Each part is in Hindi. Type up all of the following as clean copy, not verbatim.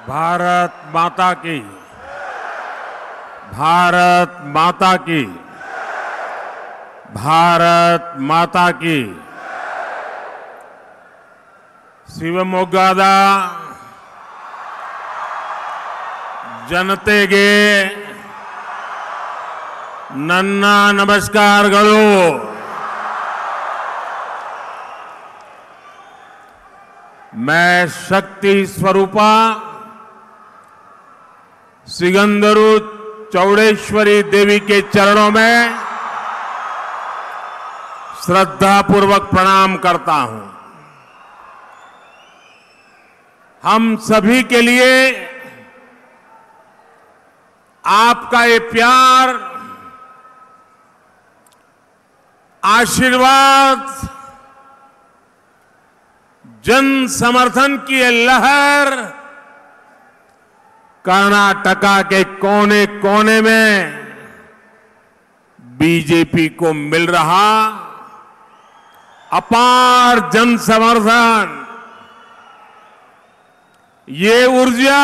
भारत माता की, भारत माता की, भारत माता की। ಶಿವಮೊಗ್ಗದ ಜನತೆಗೆ ನನ್ನ ನಮಸ್ಕಾರಗಳು. मैं शक्ति स्वरूपा सिगंदरू चौड़ेश्वरी देवी के चरणों में श्रद्धापूर्वक प्रणाम करता हूं. हम सभी के लिए आपका ये प्यार, आशीर्वाद, जन समर्थन की ये लहर कर्नाटका के कोने कोने में बीजेपी को मिल रहा अपार जन समर्थन, ये ऊर्जा,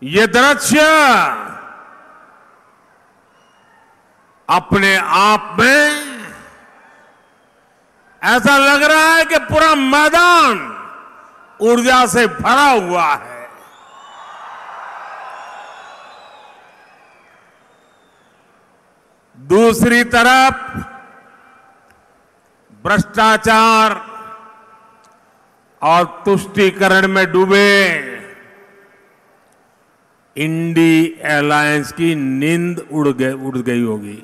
ये दृश्य अपने आप में ऐसा लग रहा है कि पूरा मैदान ऊर्जा से भरा हुआ है. दूसरी तरफ भ्रष्टाचार और तुष्टीकरण में डूबे इंडी एलायंस की नींद उड़ गई होगी.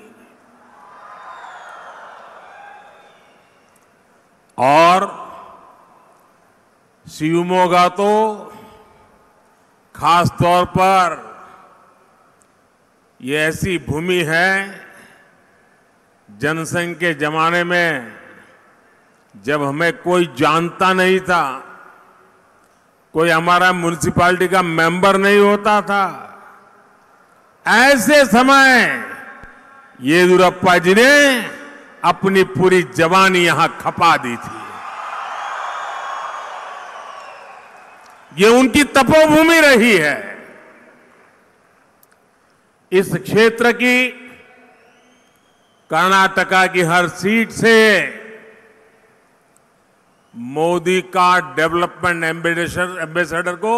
और शिवमोगा तो खास तौर पर ये ऐसी भूमि है, जनसंघ के जमाने में जब हमें कोई जानता नहीं था, कोई हमारा म्युनिसिपैलिटी का मेंबर नहीं होता था, ऐसे समय येदियुरप्पा जी ने अपनी पूरी जवानी यहां खपा दी थी. ये उनकी तपोभूमि रही है. इस क्षेत्र की, कर्नाटका की हर सीट से मोदी का डेवलपमेंट एम्बेसडर को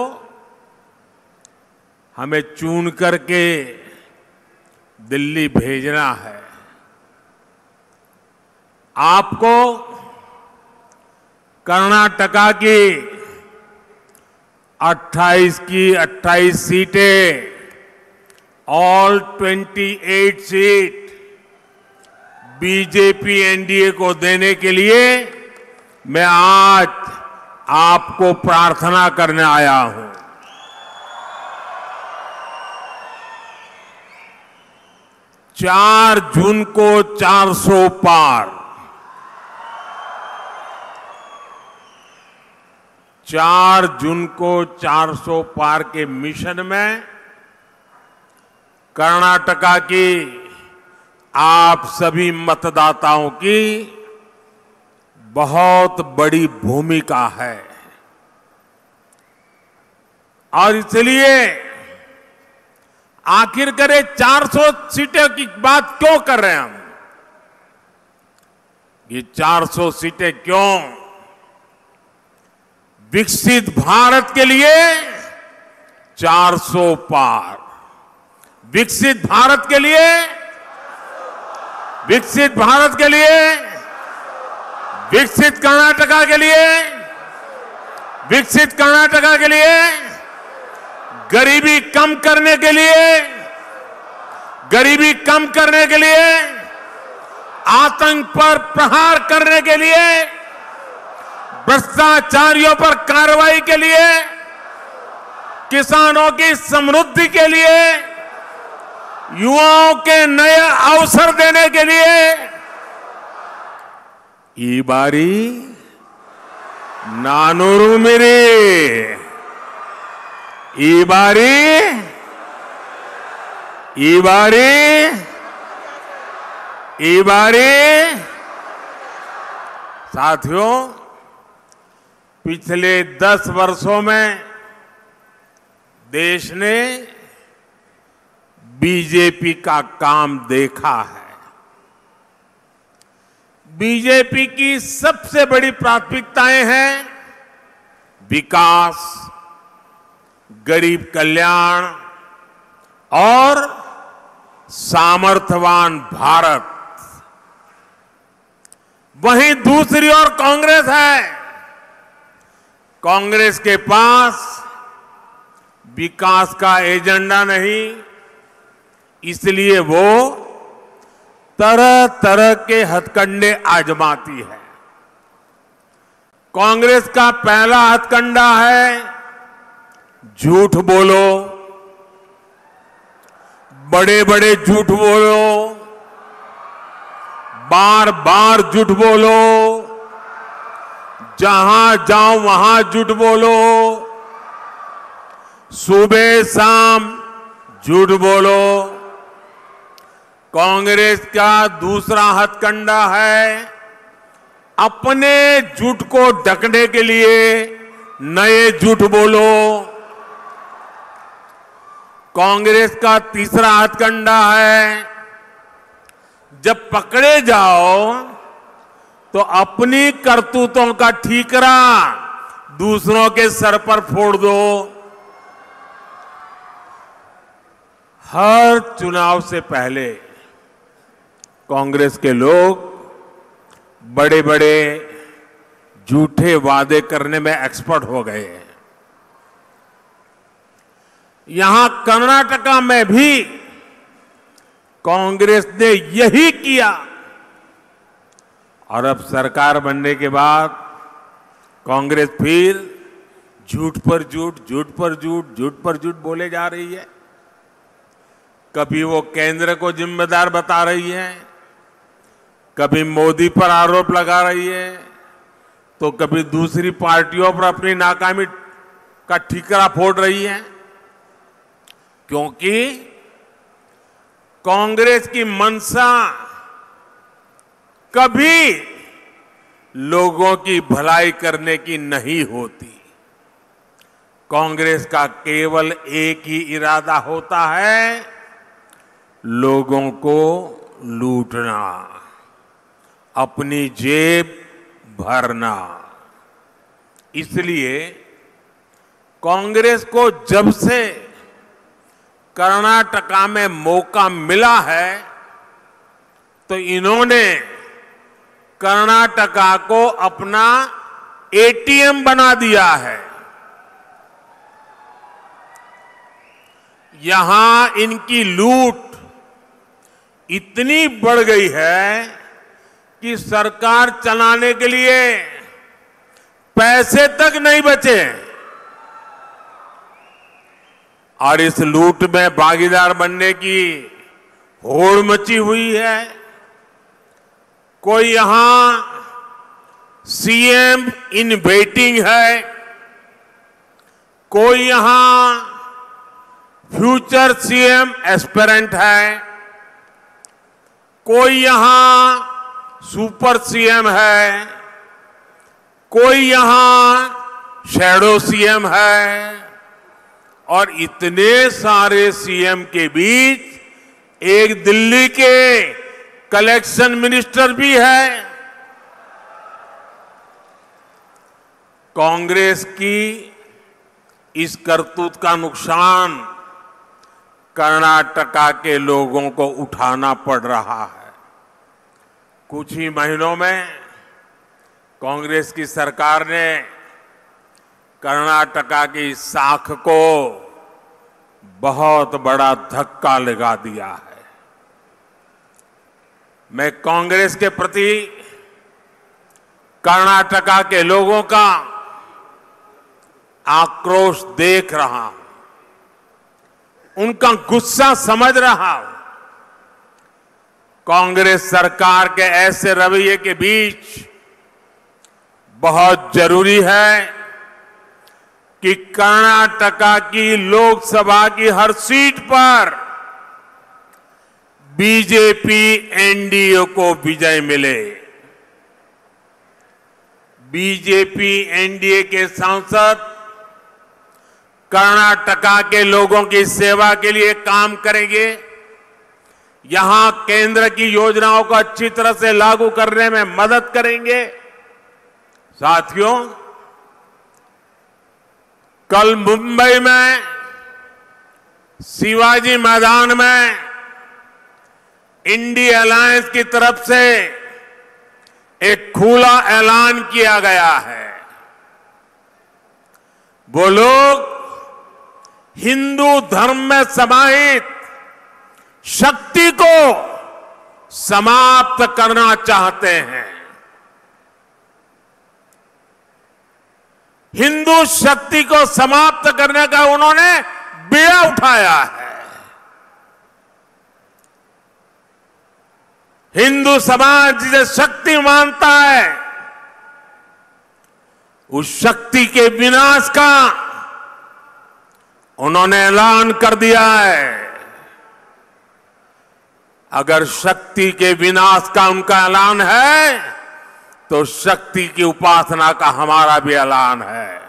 हमें चुन करके दिल्ली भेजना है. आपको कर्नाटका की 28 की 28 सीटें, ऑल 28 सीट बीजेपी एनडीए को देने के लिए मैं आज आपको प्रार्थना करने आया हूं. चार जून को 400 पार, 4 जून को 400 पार के मिशन में कर्नाटका की आप सभी मतदाताओं की बहुत बड़ी भूमिका है. और इसलिए आखिर करे 400 सीटें की बात क्यों कर रहे हैं हम? ये 400 सीटें क्यों? विकसित भारत के लिए 400 पार, विकसित भारत के लिए, विकसित भारत के लिए, विकसित कर्नाटका के लिए, विकसित कर्नाटका के लिए, गरीबी कम करने के लिए, गरीबी कम करने के लिए, आतंक पर प्रहार करने के लिए, भ्रष्टाचारियों पर कार्रवाई के लिए, किसानों की समृद्धि के लिए, युवाओं के नए अवसर देने के लिए ई बारी नानूरू मेरे, ई बारी साथियों, पिछले 10 वर्षों में देश ने बीजेपी का काम देखा है। बीजेपी की सबसे बड़ी प्राथमिकताएं हैं विकास, गरीब कल्याण और सामर्थ्यवान भारत। वहीं दूसरी ओर कांग्रेस है। कांग्रेस के पास विकास का एजेंडा नहीं, इसलिए वो तरह तरह के हथकंडे आजमाती है। कांग्रेस का पहला हथकंडा है झूठ बोलो, बड़े बड़े झूठ बोलो, बार बार झूठ बोलो, जहां जाओ वहां झूठ बोलो, सुबह शाम झूठ बोलो। कांग्रेस का दूसरा हथकंडा है अपने झूठ को ढकने के लिए नए झूठ बोलो। कांग्रेस का तीसरा हथकंडा है जब पकड़े जाओ तो अपनी करतूतों का ठीकरा दूसरों के सर पर फोड़ दो। हर चुनाव से पहले कांग्रेस के लोग बड़े बड़े झूठे वादे करने में एक्सपर्ट हो गए हैं। यहां कर्नाटका में भी कांग्रेस ने यही किया और अब सरकार बनने के बाद कांग्रेस फिर झूठ पर झूठ, झूठ पर झूठ, झूठ पर झूठ बोले जा रही है। कभी वो केंद्र को जिम्मेदार बता रही है, कभी मोदी पर आरोप लगा रही है, तो कभी दूसरी पार्टियों पर अपनी नाकामी का ठीकरा फोड़ रही है। क्योंकि कांग्रेस की मंशा कभी लोगों की भलाई करने की नहीं होती। कांग्रेस का केवल एक ही इरादा होता है, लोगों को लूटना, अपनी जेब भरना। इसलिए कांग्रेस को जब से कर्नाटका में मौका मिला है तो इन्होंने कर्नाटका को अपना एटीएम बना दिया है। यहां इनकी लूट इतनी बढ़ गई है कि सरकार चलाने के लिए पैसे तक नहीं बचे और इस लूट में भागीदार बनने की होड़ मची हुई है। कोई यहां सीएम इन वेटिंग है, कोई यहां फ्यूचर सीएम एस्पिरेंट है, कोई यहां सुपर सीएम है, कोई यहां शैडो सीएम है और इतने सारे सीएम के बीच एक दिल्ली के कलेक्शन मिनिस्टर भी है। कांग्रेस की इस करतूत का नुकसान कर्नाटका के लोगों को उठाना पड़ रहा है। कुछ ही महीनों में कांग्रेस की सरकार ने कर्नाटका की साख को बहुत बड़ा धक्का लगा दिया है। मैं कांग्रेस के प्रति कर्नाटका के लोगों का आक्रोश देख रहा हूं, उनका गुस्सा समझ रहा हूं। कांग्रेस सरकार के ऐसे रवैये के बीच बहुत जरूरी है कि कर्नाटका की लोकसभा की हर सीट पर बीजेपी एनडीए को विजय मिले। बीजेपी एनडीए के सांसद कर्नाटका के लोगों की सेवा के लिए काम करेंगे, यहां केंद्र की योजनाओं को अच्छी तरह से लागू करने में मदद करेंगे। साथियों, कल मुंबई में शिवाजी मैदान में इंडिया अलायंस की तरफ से एक खुला ऐलान किया गया है। वो लोग हिंदू धर्म में समाहित शक्ति को समाप्त करना चाहते हैं। हिंदू शक्ति को समाप्त करने का उन्होंने बीड़ा उठाया है। हिंदू समाज जिसे शक्ति मानता है, उस शक्ति के विनाश का उन्होंने ऐलान कर दिया है। अगर शक्ति के विनाश का उनका ऐलान है, तो शक्ति की उपासना का हमारा भी ऐलान है।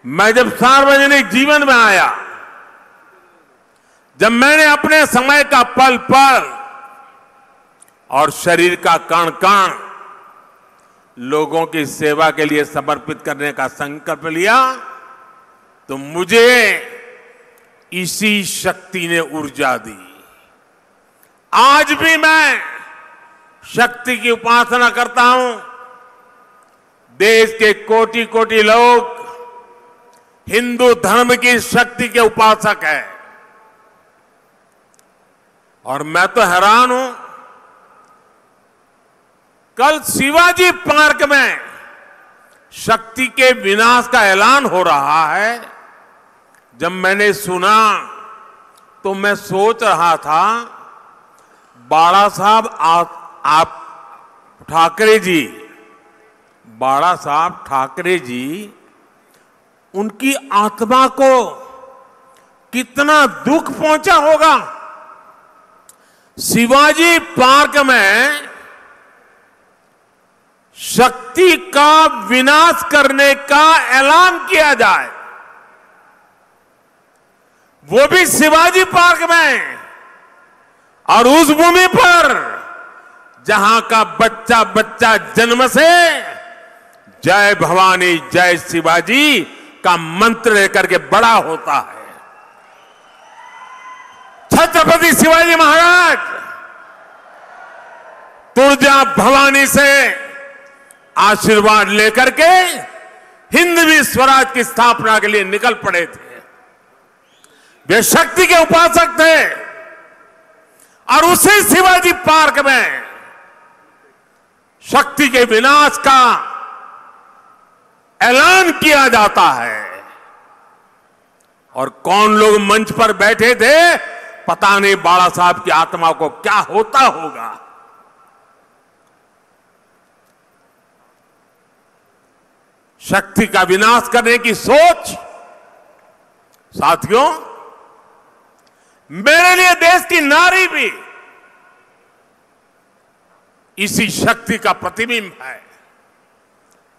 मैं जब सार्वजनिक जीवन में आया, जब मैंने अपने समय का पल पल और शरीर का कण कण लोगों की सेवा के लिए समर्पित करने का संकल्प लिया, तो मुझे इसी शक्ति ने ऊर्जा दी। आज भी मैं शक्ति की उपासना करता हूं। देश के कोटि कोटि लोग हिंदू धर्म की शक्ति के उपासक हैं, और मैं तो हैरान हूं। कल शिवाजी पार्क में शक्ति के विनाश का ऐलान हो रहा है। जब मैंने सुना तो मैं सोच रहा था, बाला साहब आप ठाकरे जी, बाला साहब ठाकरे जी, उनकी आत्मा को कितना दुख पहुंचा होगा। शिवाजी पार्क में शक्ति का विनाश करने का ऐलान किया जाए, वो भी शिवाजी पार्क में, और उस भूमि पर जहां का बच्चा बच्चा जन्म से जय भवानी जय शिवाजी का मंत्र लेकर के बड़ा होता है। छत्रपति शिवाजी महाराज तुळजा भवानी से आशीर्वाद लेकर के हिंदवी स्वराज की स्थापना के लिए निकल पड़े थे। वे शक्ति के उपासक थे, और उसी शिवाजी पार्क में शक्ति के विनाश का ऐलान किया जाता है। और कौन लोग मंच पर बैठे थे, पता नहीं बाला साहब की आत्मा को क्या होता होगा। शक्ति का विनाश करने की सोच, साथियों, मेरे लिए देश की नारी भी इसी शक्ति का प्रतिबिंब है।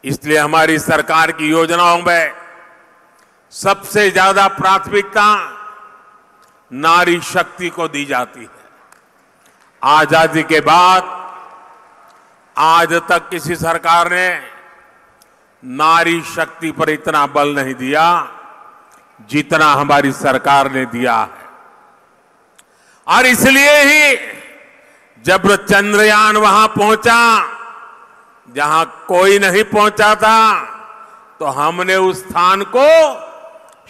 इसलिए हमारी सरकार की योजनाओं में सबसे ज्यादा प्राथमिकता नारी शक्ति को दी जाती है। आजादी के बाद आज तक किसी सरकार ने नारी शक्ति पर इतना बल नहीं दिया जितना हमारी सरकार ने दिया है। और इसलिए ही जब चंद्रयान वहां पहुंचा जहां कोई नहीं पहुंचा था, तो हमने उस स्थान को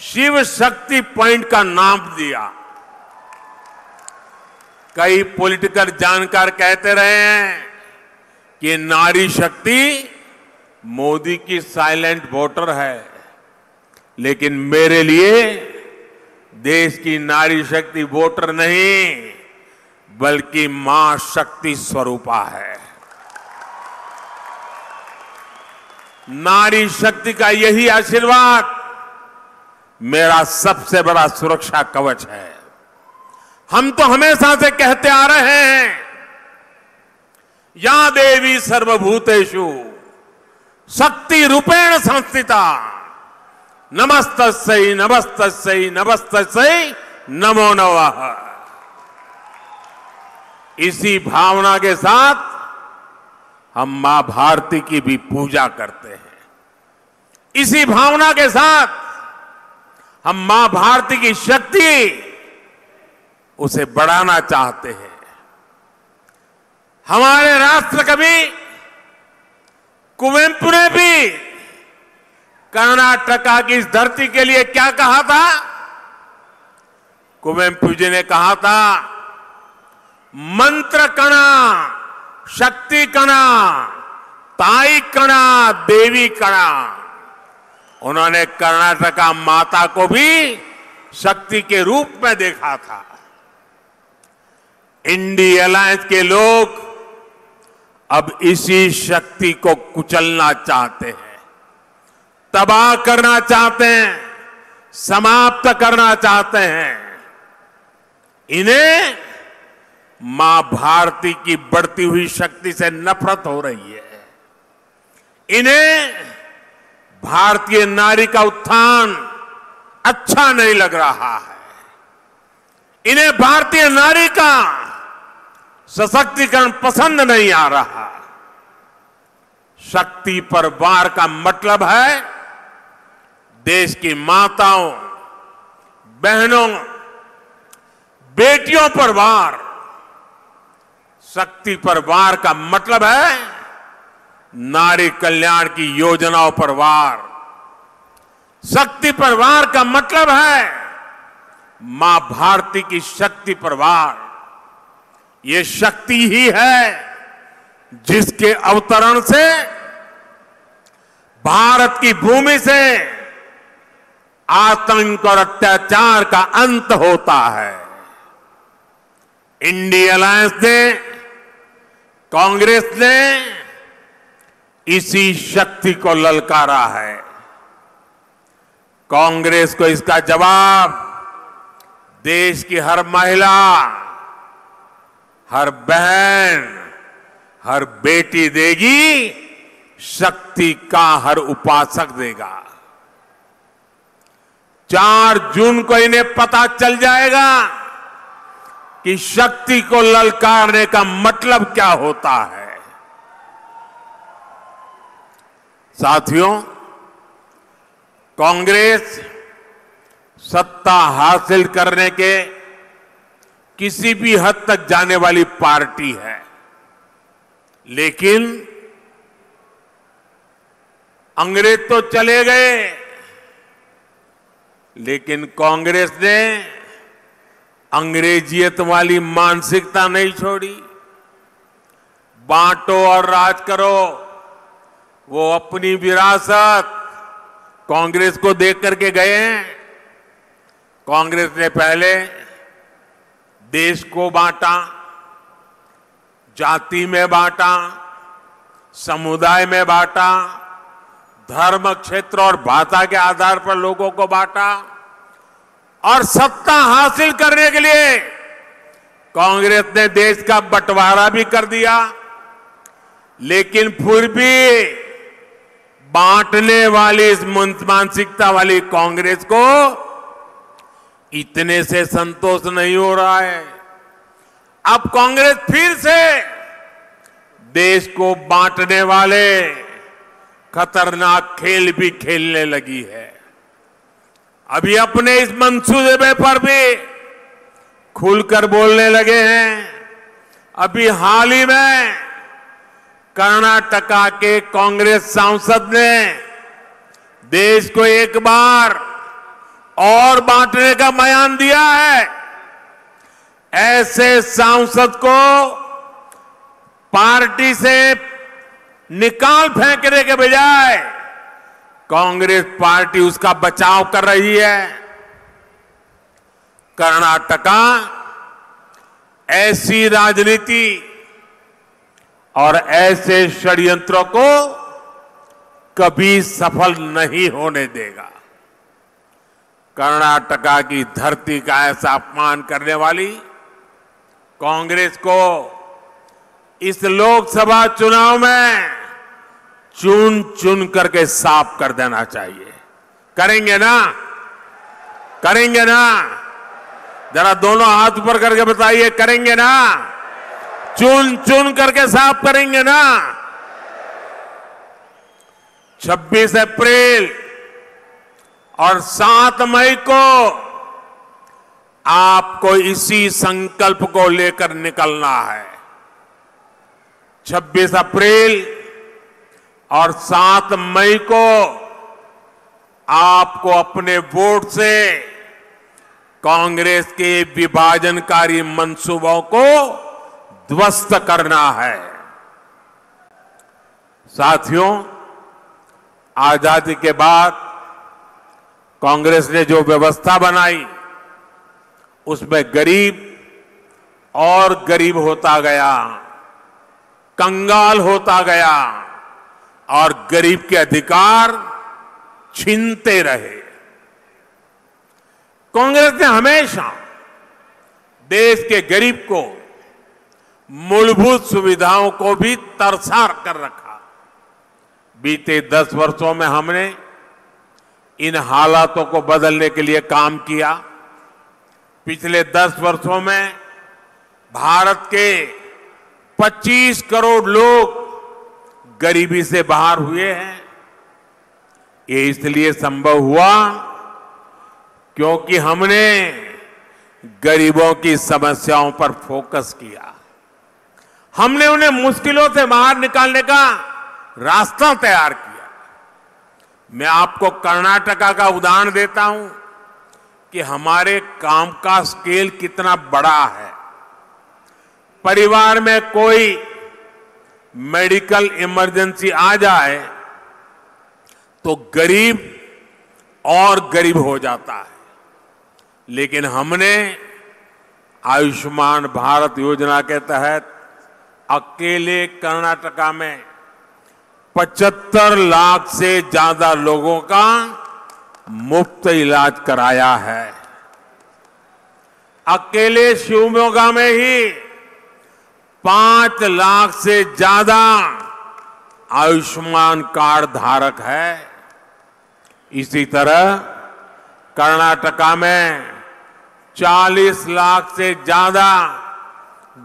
शिव शक्ति पॉइंट का नाम दिया। कई पॉलिटिकल जानकार कहते रहे हैं कि नारी शक्ति मोदी की साइलेंट वोटर है, लेकिन मेरे लिए देश की नारी शक्ति वोटर नहीं, बल्कि मां शक्ति स्वरूपा है। नारी शक्ति का यही आशीर्वाद मेरा सबसे बड़ा सुरक्षा कवच है। हम तो हमेशा से कहते आ रहे हैं, या देवी सर्वभूतेषु शक्ति रूपेण संस्थिता नमस्तस्यै नमस्तस्यै नमस्तस्यै नमो नमः। इसी भावना के साथ हम मां भारती की भी पूजा करते हैं। इसी भावना के साथ हम मां भारती की शक्ति उसे बढ़ाना चाहते हैं। हमारे राष्ट्र कवि कुवेंपु ने भी कर्नाटका की इस धरती के लिए क्या कहा था? कुवेंपु जी ने कहा था, मंत्र कणा, शक्ति कणा, ताई कणा, देवी कणा। उन्होंने कर्नाटका माता को भी शक्ति के रूप में देखा था। इंडी अलायंस के लोग अब इसी शक्ति को कुचलना चाहते हैं, तबाह करना चाहते हैं, समाप्त करना चाहते हैं। इन्हें मां भारती की बढ़ती हुई शक्ति से नफरत हो रही है। इन्हें भारतीय नारी का उत्थान अच्छा नहीं लग रहा है। इन्हें भारतीय नारी का सशक्तिकरण पसंद नहीं आ रहा। शक्ति पर वार का मतलब है देश की माताओं, बहनों, बेटियों पर वार। शक्ति पर वार का मतलब है नारी कल्याण की योजनाओं पर वार। शक्ति पर वार का मतलब है मां भारती की शक्ति पर वार। ये शक्ति ही है जिसके अवतरण से भारत की भूमि से आतंक और अत्याचार का अंत होता है। इंडी अलायंस ने, कांग्रेस ने इसी शक्ति को ललकारा है। कांग्रेस को इसका जवाब देश की हर महिला, हर बहन, हर बेटी देगी, शक्ति का हर उपासक देगा। 4 जून को इन्हें पता चल जाएगा कि शक्ति को ललकारने का मतलब क्या होता है। साथियों, कांग्रेस सत्ता हासिल करने के किसी भी हद तक जाने वाली पार्टी है, लेकिन अंग्रेज तो चले गए, लेकिन कांग्रेस ने अंग्रेजियत वाली मानसिकता नहीं छोड़ी। बांटो और राज करो, वो अपनी विरासत कांग्रेस को देख करके गए हैं। कांग्रेस ने पहले देश को बांटा, जाति में बांटा, समुदाय में बांटा, धर्म, क्षेत्र और भाषा के आधार पर लोगों को बांटा और सत्ता हासिल करने के लिए कांग्रेस ने देश का बंटवारा भी कर दिया। लेकिन फिर भी बांटने वाली इस मानसिकता वाली कांग्रेस को इतने से संतोष नहीं हो रहा है। अब कांग्रेस फिर से देश को बांटने वाले खतरनाक खेल भी खेलने लगी है। अभी अपने इस मंसूबे पर भी खुलकर बोलने लगे हैं। अभी हाल ही में कर्नाटका के कांग्रेस सांसद ने देश को एक बार और बांटने का बयान दिया है। ऐसे सांसद को पार्टी से निकाल फेंकने के बजाय कांग्रेस पार्टी उसका बचाव कर रही है। कर्नाटका ऐसी राजनीति और ऐसे षड्यंत्रों को कभी सफल नहीं होने देगा। कर्नाटका की धरती का ऐसा अपमान करने वाली कांग्रेस को इस लोकसभा चुनाव में चुन चुन करके साफ कर देना चाहिए। करेंगे ना? करेंगे ना? जरा दोनों हाथ ऊपर करके बताइए, करेंगे ना? चुन चुन करके साफ करेंगे ना? 26 अप्रैल और 7 मई को आपको इसी संकल्प को लेकर निकलना है। 26 अप्रैल और 7 मई को आपको अपने वोट से कांग्रेस के विभाजनकारी मंसूबों को ध्वस्त करना है। साथियों, आजादी के बाद कांग्रेस ने जो व्यवस्था बनाई उसमें गरीब और गरीब होता गया, कंगाल होता गया और गरीब के अधिकार छीनते रहे। कांग्रेस ने हमेशा देश के गरीब को मूलभूत सुविधाओं को भी तरसा कर रखा। बीते 10 वर्षों में हमने इन हालातों को बदलने के लिए काम किया। पिछले 10 वर्षों में भारत के 25 करोड़ लोग गरीबी से बाहर हुए हैं। ये इसलिए संभव हुआ क्योंकि हमने गरीबों की समस्याओं पर फोकस किया। हमने उन्हें मुश्किलों से बाहर निकालने का रास्ता तैयार किया। मैं आपको कर्नाटका का उदाहरण देता हूं कि हमारे काम का स्केल कितना बड़ा है। परिवार में कोई मेडिकल इमरजेंसी आ जाए तो गरीब और गरीब हो जाता है, लेकिन हमने आयुष्मान भारत योजना के तहत अकेले कर्नाटका में 75 लाख से ज्यादा लोगों का मुफ्त इलाज कराया है। अकेले शिवमोगा में ही 5 लाख से ज्यादा आयुष्मान कार्ड धारक है। इसी तरह कर्नाटका में 40 लाख से ज्यादा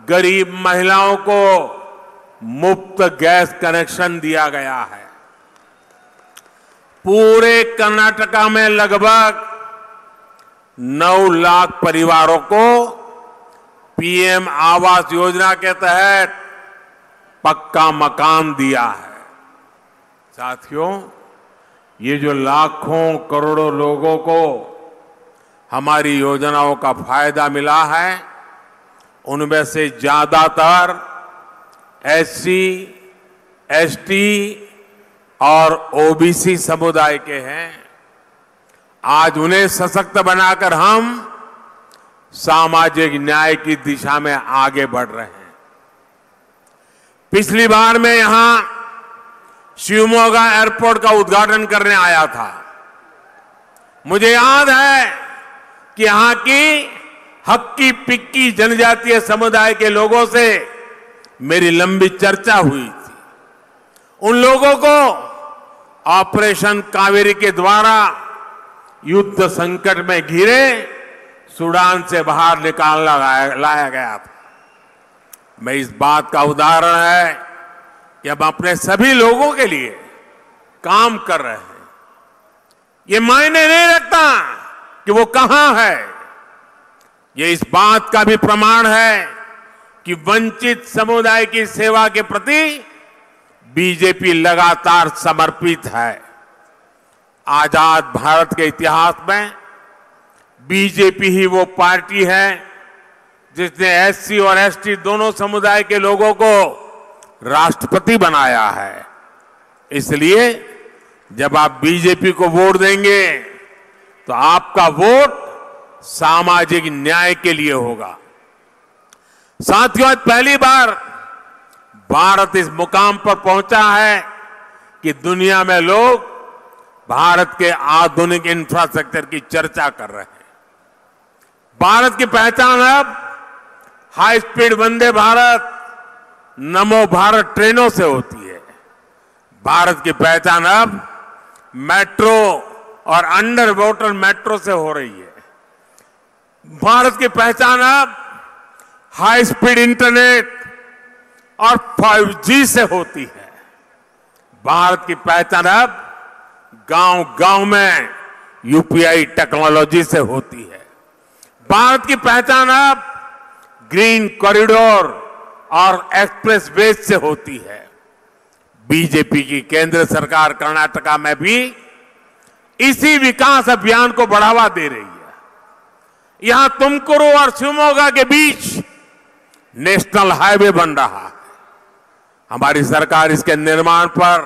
गरीब महिलाओं को मुफ्त गैस कनेक्शन दिया गया है। पूरे कर्नाटका में लगभग 9 लाख परिवारों को पीएम आवास योजना के तहत पक्का मकान दिया है। साथियों, ये जो लाखों करोड़ों लोगों को हमारी योजनाओं का फायदा मिला है, उनमें से ज्यादातर एससी, एसटी और ओबीसी समुदाय के हैं। आज उन्हें सशक्त बनाकर हम सामाजिक न्याय की दिशा में आगे बढ़ रहे हैं। पिछली बार मैं यहां शिवमोगा एयरपोर्ट का उद्घाटन करने आया था। मुझे याद है कि यहां की हक्की पिक्की जनजातीय समुदाय के लोगों से मेरी लंबी चर्चा हुई थी। उन लोगों को ऑपरेशन कावेरी के द्वारा युद्ध संकट में घिरे सूडान से बाहर निकाल लाया गया था। मैं इस बात का उदाहरण है कि अब अपने सभी लोगों के लिए काम कर रहे हैं। ये मायने नहीं रखता कि वो कहां है। ये इस बात का भी प्रमाण है कि वंचित समुदाय की सेवा के प्रति बीजेपी लगातार समर्पित है। आजाद भारत के इतिहास में बीजेपी ही वो पार्टी है जिसने एससी और एसटी दोनों समुदाय के लोगों को राष्ट्रपति बनाया है। इसलिए जब आप बीजेपी को वोट देंगे तो आपका वोट सामाजिक न्याय के लिए होगा। साथियों, आज पहली बार भारत इस मुकाम पर पहुंचा है कि दुनिया में लोग भारत के आधुनिक इंफ्रास्ट्रक्चर की चर्चा कर रहे हैं। भारत की पहचान अब हाई स्पीड वंदे भारत, नमो भारत ट्रेनों से होती है। भारत की पहचान अब मेट्रो और अंडर वाटर मेट्रो से हो रही है। भारत की पहचान अब हाई स्पीड इंटरनेट और 5G से होती है। भारत की पहचान अब गांव-गांव में UPI टेक्नोलॉजी से होती है। भारत की पहचान अब ग्रीन कॉरिडोर और एक्सप्रेस वे से होती है। बीजेपी की केंद्र सरकार कर्नाटका में भी इसी विकास अभियान को बढ़ावा दे रही है। यहां तुमकुरू और शिवमोगा के बीच नेशनल हाईवे बन रहा है। हमारी सरकार इसके निर्माण पर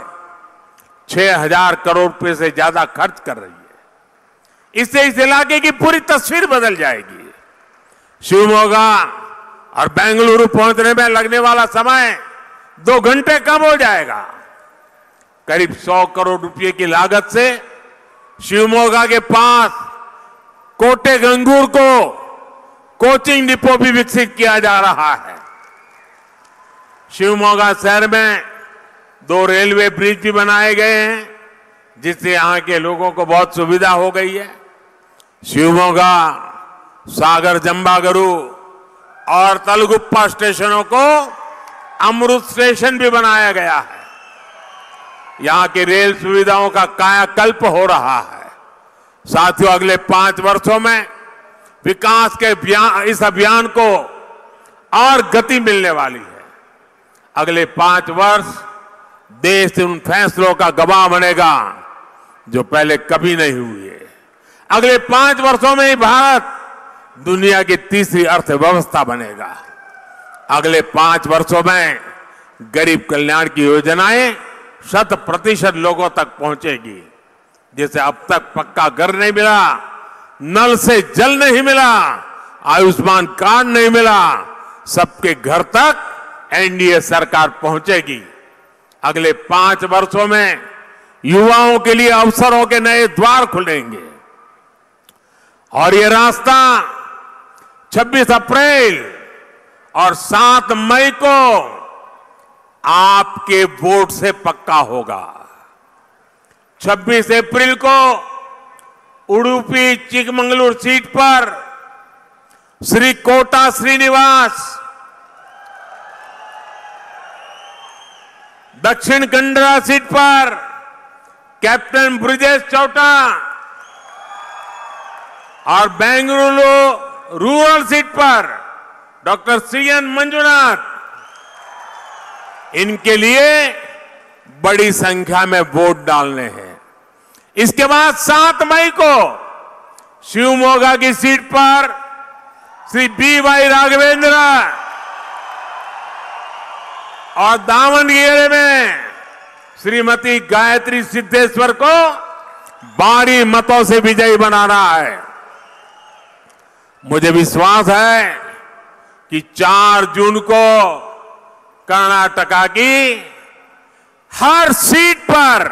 6,000 करोड़ रुपए से ज्यादा खर्च कर रही है। इससे इस इलाके की पूरी तस्वीर बदल जाएगी। शिवमोगा और बेंगलुरु पहुंचने में लगने वाला समय 2 घंटे कम हो जाएगा। करीब 100 करोड़ रुपए की लागत से शिवमोगा के पास कोटेगंगूर को कोचिंग डिपो भी विकसित किया जा रहा है। शिवमोगा शहर में 2 रेलवे ब्रिज भी बनाए गए हैं, जिससे यहां के लोगों को बहुत सुविधा हो गई है। शिवमोगा, सागर जंबागरू और तलगुप्पा स्टेशनों को अमृत स्टेशन भी बनाया गया है। यहां की रेल सुविधाओं का कायाकल्प हो रहा है। साथियों, अगले 5 वर्षों में विकास के इस अभियान को और गति मिलने वाली है। अगले 5 वर्ष देश उन फैसलों का गवाह बनेगा जो पहले कभी नहीं हुए। अगले 5 वर्षों में ही भारत दुनिया की तीसरी अर्थव्यवस्था बनेगा। अगले 5 वर्षों में गरीब कल्याण की योजनाएं 100% लोगों तक पहुंचेगी। जैसे अब तक पक्का घर नहीं मिला, नल से जल नहीं मिला, आयुष्मान कार्ड नहीं मिला, सबके घर तक एनडीए सरकार पहुंचेगी। अगले 5 वर्षों में युवाओं के लिए अवसरों के नए द्वार खुलेंगे और ये रास्ता 26 अप्रैल और 7 मई को आपके वोट से पक्का होगा। 26 अप्रैल को उडुपी चिकमंगलूर सीट पर श्री कोटा श्रीनिवास, दक्षिण कन्नड़ा सीट पर कैप्टन ब्रिजेश चौटा और बेंगलुरु रूरल सीट पर डॉक्टर सीएन मंजुनाथ, इनके लिए बड़ी संख्या में वोट डालने हैं। इसके बाद 7 मई को शिवमोगा की सीट पर श्री BY राघवेंद्र और दावणगेरे में श्रीमती गायत्री सिद्धेश्वर को भारी मतों से विजयी बनाना है। मुझे विश्वास है कि 4 जून को कर्नाटका की हर सीट पर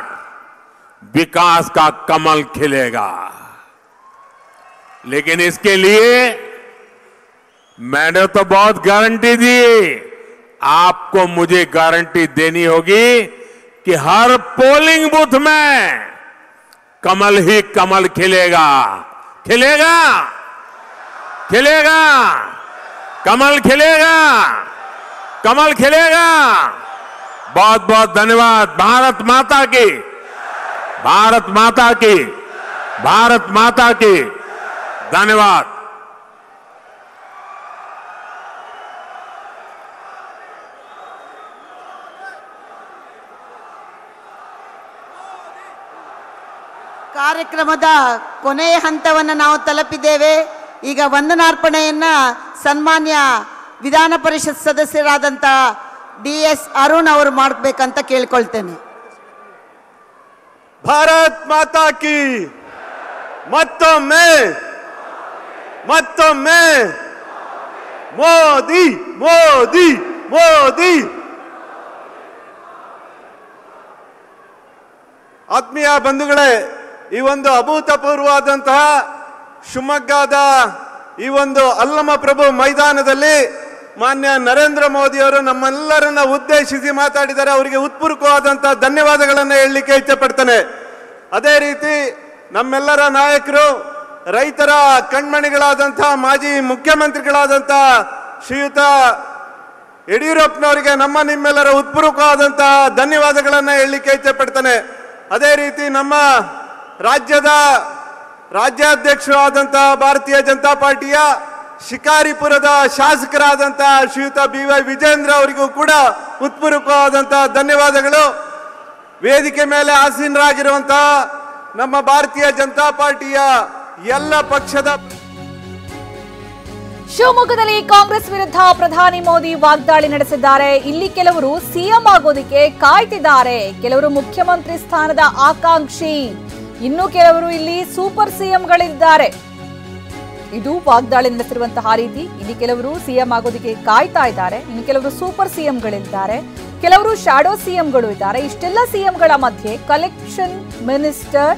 विकास का कमल खिलेगा। लेकिन इसके लिए मैंने तो बहुत गारंटी दी, आपको मुझे गारंटी देनी होगी कि हर पोलिंग बूथ में कमल ही कमल खिलेगा। खिलेगा, खिलेगा, कमल खिलेगा, कमल खिलेगा। बहुत बहुत धन्यवाद। भारत माता की, भारत माता की, भारत माता की। धन्यवाद। ಕಾರ್ಯಕ್ರಮದ ಕೊನೆಯ ಹಂತವನ್ನು ನಾವು ತಲುಪಿದ್ದೇವೆ. ಈಗ ವಂದನಾರ್ಪಣೆಯನ್ನ ಸನ್ಮಾನ್ಯ ವಿಧಾನ ಪರಿಷತ್ ಸದಸ್ಯರಾದಂತ DS ಅರುಣ್ ಅವರು ಮಾಡಬೇಕಂತ ಕೇಳ್ಕೊಳ್ತೇನೆ. ಭಾರತ್ ಮಾತಾ ಕಿ ಮತ್ತೊಮ್ಮೆ ಮತ್ತೊಮ್ಮೆ ಮೋದಿ ಮೋದಿ ಮೋದಿ. ಆತ್ಮೀಯ ಬಂಧುಗಳೇ, ಈ ಒಂದು ಅಭೂತಪೂರ್ವವಾದಂತಹ ಶಿವಮೊಗ್ಗದ ಈ ಒಂದು ಅಲ್ಲಮ ಪ್ರಭು ಮೈದಾನದಲ್ಲಿ ಮಾನ್ಯ ನರೇಂದ್ರ ಮೋದಿ ಅವರು ನಮ್ಮೆಲ್ಲರನ್ನ ಉದ್ದೇಶಿಸಿ ಮಾತಾಡಿದ್ದಾರೆ. ಅವರಿಗೆ ಉತ್ಪೂರ್ವಕವಾದಂತಹ ಧನ್ಯವಾದಗಳನ್ನು ಹೇಳಲಿಕ್ಕೆ ಇಚ್ಛೆಪಡ್ತೇನೆ. ಅದೇ ರೀತಿ ನಮ್ಮೆಲ್ಲರ ನಾಯಕರು, ರೈತರ ಕಣ್ಮಣಿಗಳಾದಂತಹ ಮಾಜಿ ಮುಖ್ಯಮಂತ್ರಿಗಳಾದಂತಹ ಶ್ರೀಯುತ ಯಡಿಯೂರಪ್ಪನವರಿಗೆ ನಿಮ್ಮೆಲ್ಲರ ಉತ್ಪೂರ್ವಕವಾದಂತಹ ಧನ್ಯವಾದಗಳನ್ನು ಹೇಳಲಿಕ್ಕೆ ಇಚ್ಛೆಪಡ್ತೇನೆ. ಅದೇ ರೀತಿ ನಮ್ಮ ರಾಜ್ಯದ ರಾಜ್ಯಾಧ್ಯಕ್ಷರಾದಂತಹ ಭಾರತೀಯ ಜನತಾ ಪಾರ್ಟಿಯ ಶಿಕಾರಿಪುರದ ಶಾಸಕರಾದಂತಹ ಶ್ರೀಯುತ BY ವಿಜೇಂದ್ರ ಅವರಿಗೂ ಕೂಡ ಉತ್ಪೂರ್ವಕವಾದಂತಹ ಧನ್ಯವಾದಗಳು. ವೇದಿಕೆ ಮೇಲೆ ಆಸೀನರಾಗಿರುವಂತಹ ನಮ್ಮ ಭಾರತೀಯ ಜನತಾ ಪಾರ್ಟಿಯ ಎಲ್ಲ ಪಕ್ಷದ. ಶಿವಮೊಗ್ಗದಲ್ಲಿ ಕಾಂಗ್ರೆಸ್ ವಿರುದ್ಧ ಪ್ರಧಾನಿ ಮೋದಿ ವಾಗ್ದಾಳಿ ನಡೆಸಿದ್ದಾರೆ. ಇಲ್ಲಿ ಕೆಲವರು ಸಿಎಂ ಆಗೋದಕ್ಕೆ ಕಾಯ್ತಿದ್ದಾರೆ, ಕೆಲವರು ಮುಖ್ಯಮಂತ್ರಿ ಸ್ಥಾನದ ಆಕಾಂಕ್ಷಿ, ಇನ್ನು ಕೆಲವರು ಇಲ್ಲಿ ಸೂಪರ್ ಸಿಎಂಗಳಿದ್ದಾರೆ. ಇದು ವಾಗ್ದಾಳಿ ನಡೆಸಿರುವಂತಹ ರೀತಿ. ಇಲ್ಲಿ ಕೆಲವರು ಸಿಎಂ ಆಗೋದಕ್ಕೆ ಕಾಯ್ತಾ ಇದ್ದಾರೆ, ಇನ್ನು ಕೆಲವರು ಸೂಪರ್ ಸಿಎಂಗಳಿದ್ದಾರೆ, ಕೆಲವರು ಶಾಡೋ ಸಿಎಂಗಳು ಇದ್ದಾರೆ. ಇಷ್ಟೆಲ್ಲ ಸಿಎಂಗಳ ಮಧ್ಯೆ ಕಲೆಕ್ಷನ್ ಮಿನಿಸ್ಟರ್,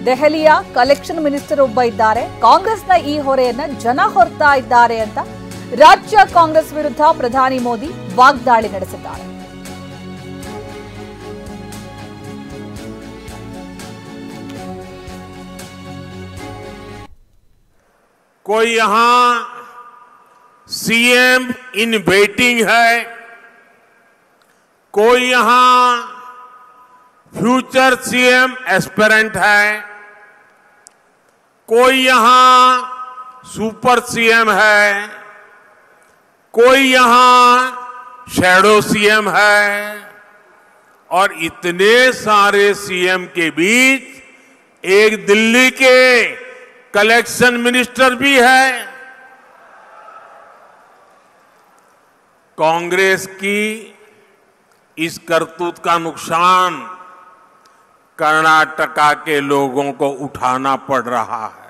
ದೆಹಲಿಯ ಕಲೆಕ್ಷನ್ ಮಿನಿಸ್ಟರ್ ಒಬ್ಬ ಇದ್ದಾರೆ. ಕಾಂಗ್ರೆಸ್ನ ಈ ಹೊರೆಯನ್ನ ಜನ ಹೊರ್ತಾ ಇದ್ದಾರೆ ಅಂತ ರಾಜ್ಯ ಕಾಂಗ್ರೆಸ್ ವಿರುದ್ಧ ಪ್ರಧಾನಿ ಮೋದಿ ವಾಗ್ದಾಳಿ ನಡೆಸಿದ್ದಾರೆ. कोई यहां सीएम इन वेटिंग है, कोई यहां फ्यूचर सीएम एस्पिरेंट है, कोई यहां सुपर सीएम है, कोई यहां शैडो सीएम है, और इतने सारे सीएम के बीच एक दिल्ली के कलेक्शन मिनिस्टर भी है। कांग्रेस की इस करतूत का नुकसान कर्नाटका के लोगों को उठाना पड़ रहा है।